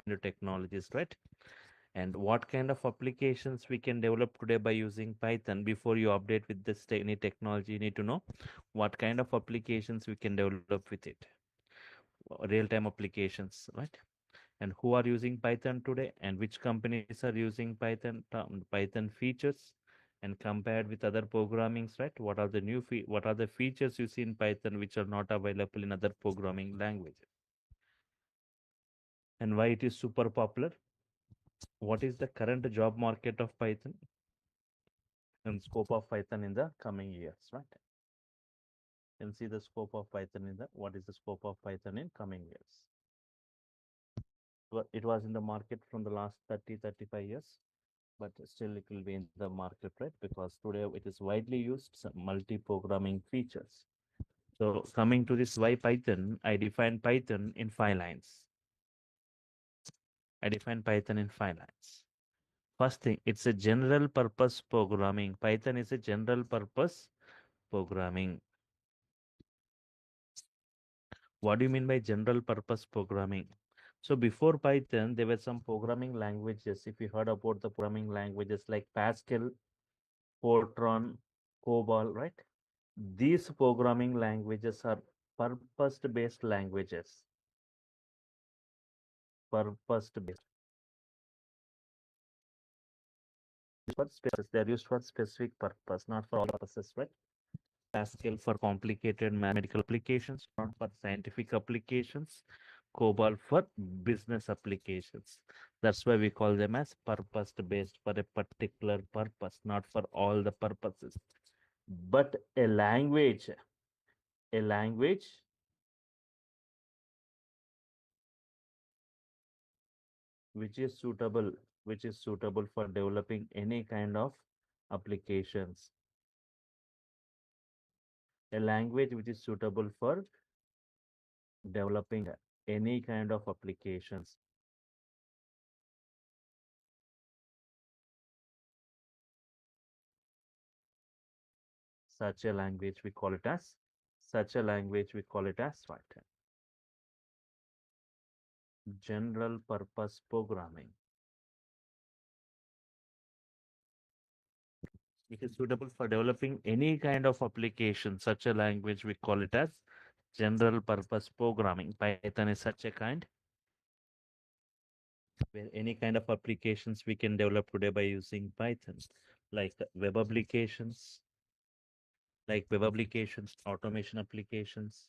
new technologies, right? And what kind of applications we can develop today by using Python. Before you update with this any technology, you need to know what kind of applications we can develop with it. Real-time applications, right? And who are using Python today, and which companies are using Python features, and compared with other programmings, right? What are the what are the features you see in Python which are not available in other programming languages, and why it is super popular? What is the current job market of Python and scope of Python in the coming years, right? You can see the scope of Python in the what is the scope of Python in coming years. Well, it was in the market from the last 30-35 years, but still it will be in the market, right? Because today it is widely used, some multi-programming features. So coming to this why Python, I define Python in 5 lines. I define Python in 5 lines. First thing, it's a general purpose programming. Python is a general purpose programming. What do you mean by general purpose programming? So before Python, there were some programming languages. If you heard about the programming languages like Pascal, Fortran, COBOL, right? These programming languages are purpose-based languages. Purpose-based. They're used for specific purpose, not for all purposes, right? Pascal for complicated medical applications, not for scientific applications. COBOL for business applications. That's why we call them as purpose-based, for a particular purpose, not for all the purposes. But a language which is suitable, for developing any kind of applications. A language which is suitable for developing any kind of applications. Such a language we call it as what? General purpose programming. It is suitable for developing any kind of application. Such a language we call it as general purpose programming. Python is such a kind where any kind of applications we can develop today by using Python, like web applications, automation applications,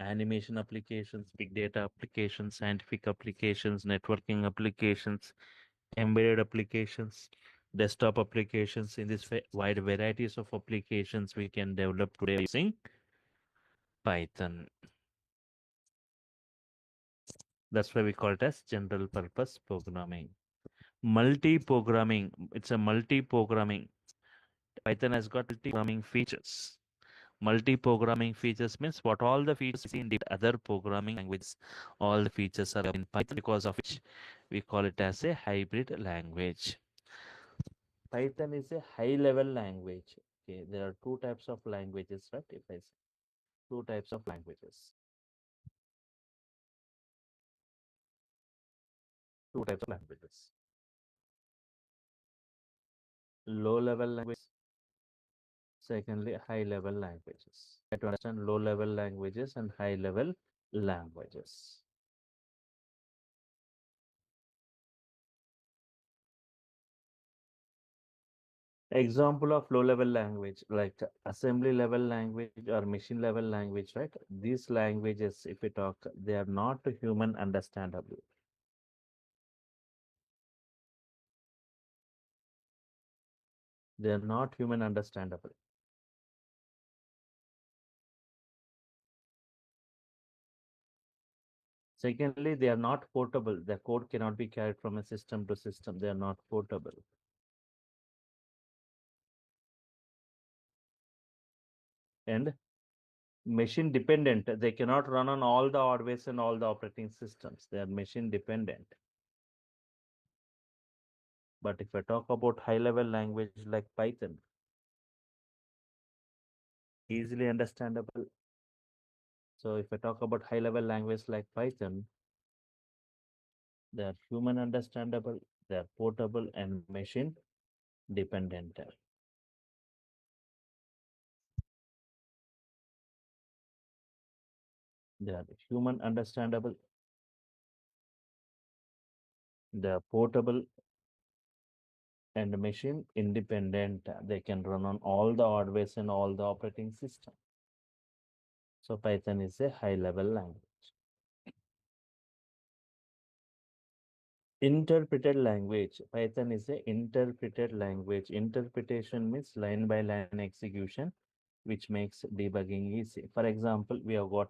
animation applications, big data applications, scientific applications, networking applications, embedded applications, desktop applications. In this wide varieties of applications we can develop today using Python. That's why we call it as general purpose programming. Multi-programming, it's a multi-programming. Python has got multi-programming features. Multi-programming features means what all the features in the other programming languages, all the features are in Python, because of which we call it as a hybrid language. Python is a high-level language. Okay, there are two types of languages, right? If I say two types of languages, two types of languages. Low-level language, secondly, high-level languages. Try to understand low-level languages and high-level languages. Example of low level language like assembly level language or machine level language, right? These languages, if we talk, they are not human understandable. They are not human understandable. Secondly, they are not portable. The code cannot be carried from a system to system. They are not portable. And machine dependent. They cannot run on all the hardware and all the operating systems. They are machine dependent. But if I talk about high level language like Python, easily understandable. So if I talk about high level language like Python, They are human understandable, they are portable and machine dependent. They are human understandable, they are portable and machine independent. They can run on all the hardware and all the operating system. So Python is a high level language. Interpreted language. Python is a interpreted language. Interpretation means line by line execution, which makes debugging easy. For example, we have got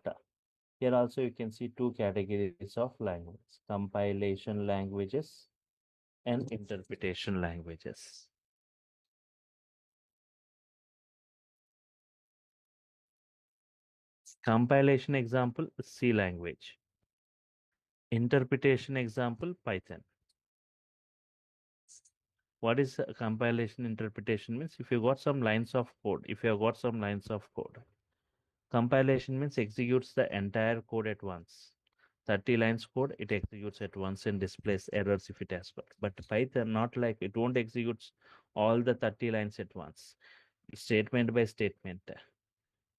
here also you can see two categories of language: compilation languages and interpretation languages. Compilation example, C language. Interpretation example, Python. What is compilation interpretation means? If you got some lines of code, if you have got some lines of code, compilation means executes the entire code at once. 30 lines code, it executes at once and displays errors if it has got. But Python, not like it won't execute all the 30 lines at once. Statement by statement,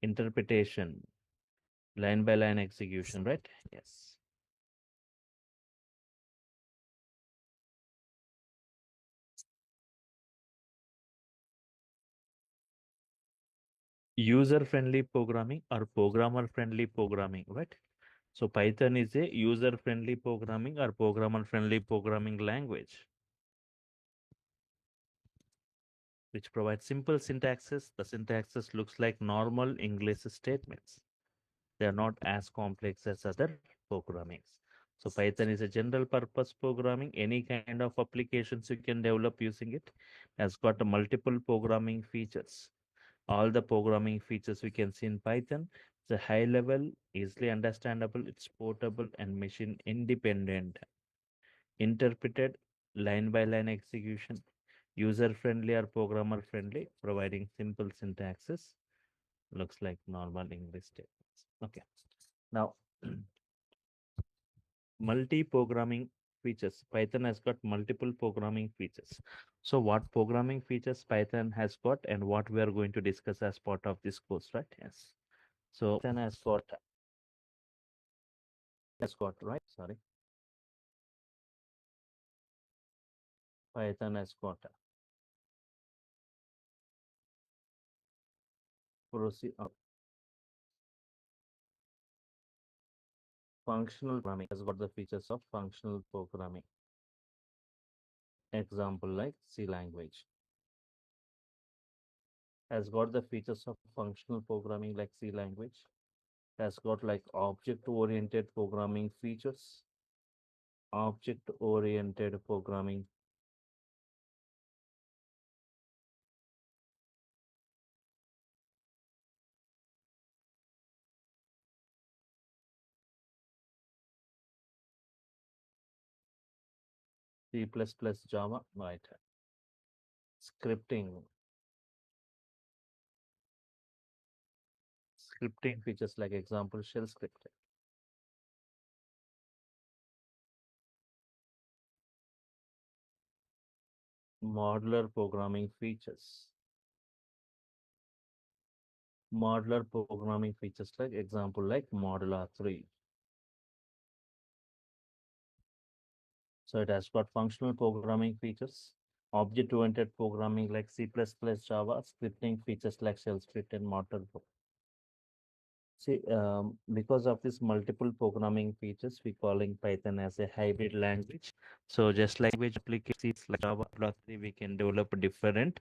interpretation, line by line execution, right? Yes. User-friendly programming or programmer-friendly programming, right? So Python is a user-friendly programming or programmer-friendly programming language, which provides simple syntaxes. The syntaxes looks like normal English statements. They are not as complex as other programmings. So Python is a general purpose programming. Any kind of applications you can develop using it. Has got a multiple programming features. All the programming features we can see in Python. It's a high level, easily understandable, it's portable and machine independent. Interpreted, line by line execution, user friendly or programmer friendly, providing simple syntaxes. Looks like normal English statements. Okay. Now, multi-programming features. Python has got multiple programming features. So what programming features Python has got and what we are going to discuss as part of this course, right? Yes. So Python has got, right? Sorry. Python has got functional programming has got the features of functional programming. Example like C language has got the features of functional programming like C language, has got like object-oriented programming features, object-oriented programming, C++, Java, right? Scripting, scripting features like example shell scripting, modular programming features, modular programming features like example like modular 3. So it has got functional programming features, object-oriented programming like C++, Java, scripting features like shell script and modular. See, because of this multiple programming features, we calling Python as a hybrid language. So just like language applications like Java, we can develop different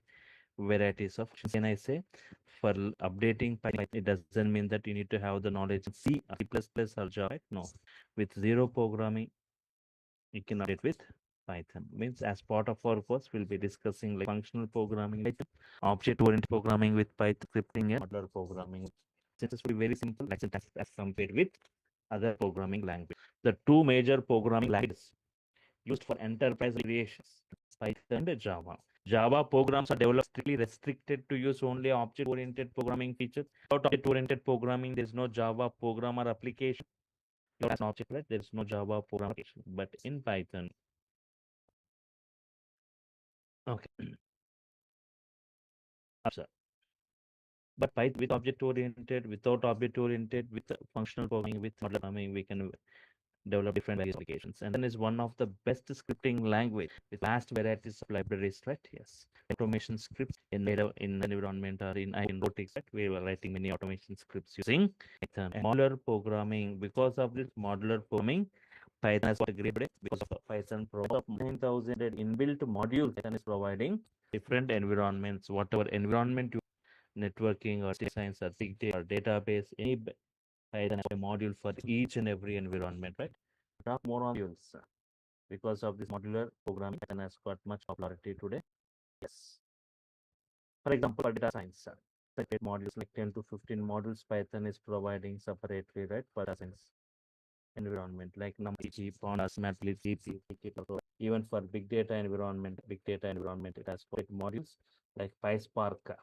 varieties of. Can I say, for updating Python, it doesn't mean that you need to have the knowledge in C, C++, or Java. Right? No, with zero programming, you can update with Python. Means as part of our course, we'll be discussing like functional programming, Python, object-oriented programming with Python, scripting, and modular programming. Since it's very simple, like syntax as compared with other programming language. The two major programming languages used for enterprise creations, Python and Java. Java programs are developed strictly restricted to use only object-oriented programming features. Without object-oriented programming, there is no Java program or application. as an object, right? There is no Java program application, but in Python, okay, sir. But Python with object oriented, without object oriented, with functional programming, with modular programming, we can develop different various applications. And then is one of the best scripting language with vast varieties of libraries, right? Yes. Automation scripts in data in environment or in robotics, right? We were writing many automation scripts using Python. And modular programming, because of this modular programming, Python has got a great break because of Python provides 9,000 inbuilt modules. Python is providing different environments, whatever environment you networking or data science or big data or database, any Python has a module for each and every environment, right? Talk more on modules. Because of this modular programming, Python has got much popularity today. Yes. For example, for data science, separate modules like 10 to 15 modules Python is providing separately, right, for data science environment like NumPy, Pandas, Matplotlib, even for big data environment, it has got modules like PySpark,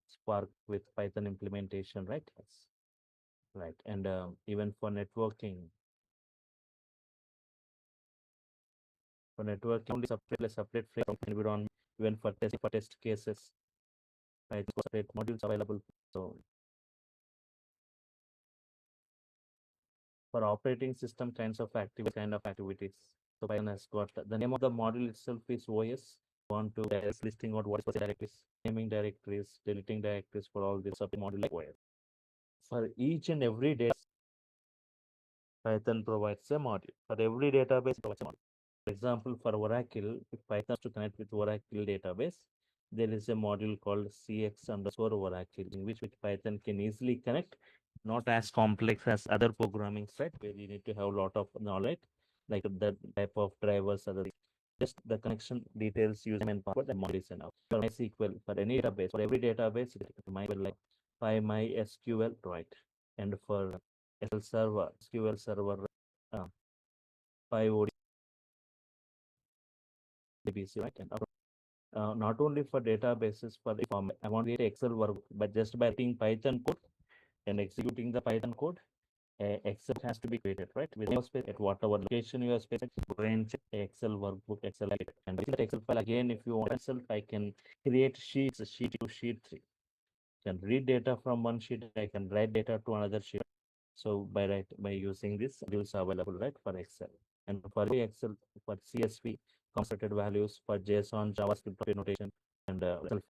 Spark with Python implementation, right? Yes. Right. And even for networking, only separate frame environment, even for test cases, right? Separate modules available. So for operating system kind of activities. So Python has got the name of the module itself is OS. Want to listing out what is directories, naming directories, deleting directories for all this sub module like OS. For each and every data, Python provides a module. For every database, it provides a module. For example, for Oracle, if Python has to connect with Oracle database, there is a module called CX underscore Oracle, in which Python can easily connect, not as complex as other programming set, where you need to have a lot of knowledge, like the type of drivers, other things. Just the connection details, using and password, the module is enough. For MySQL, for any database, for every database, MySQL like MySQL, right? And for SQL server, uh, PyODBC, right? And not only for databases, for the format. I want to create Excel work, but just by writing Python code and executing the Python code, Excel has to be created, right? With your space at whatever location you are space, range Excel workbook, Excel, and within that Excel file again, if you want Excel, I can create sheets, sheet 2, sheet 3. Can read data from one sheet, I can write data to another sheet. So by using this, modules available, right, for Excel. And for the Excel, for CSV, constructed values, for JSON, JavaScript notation, and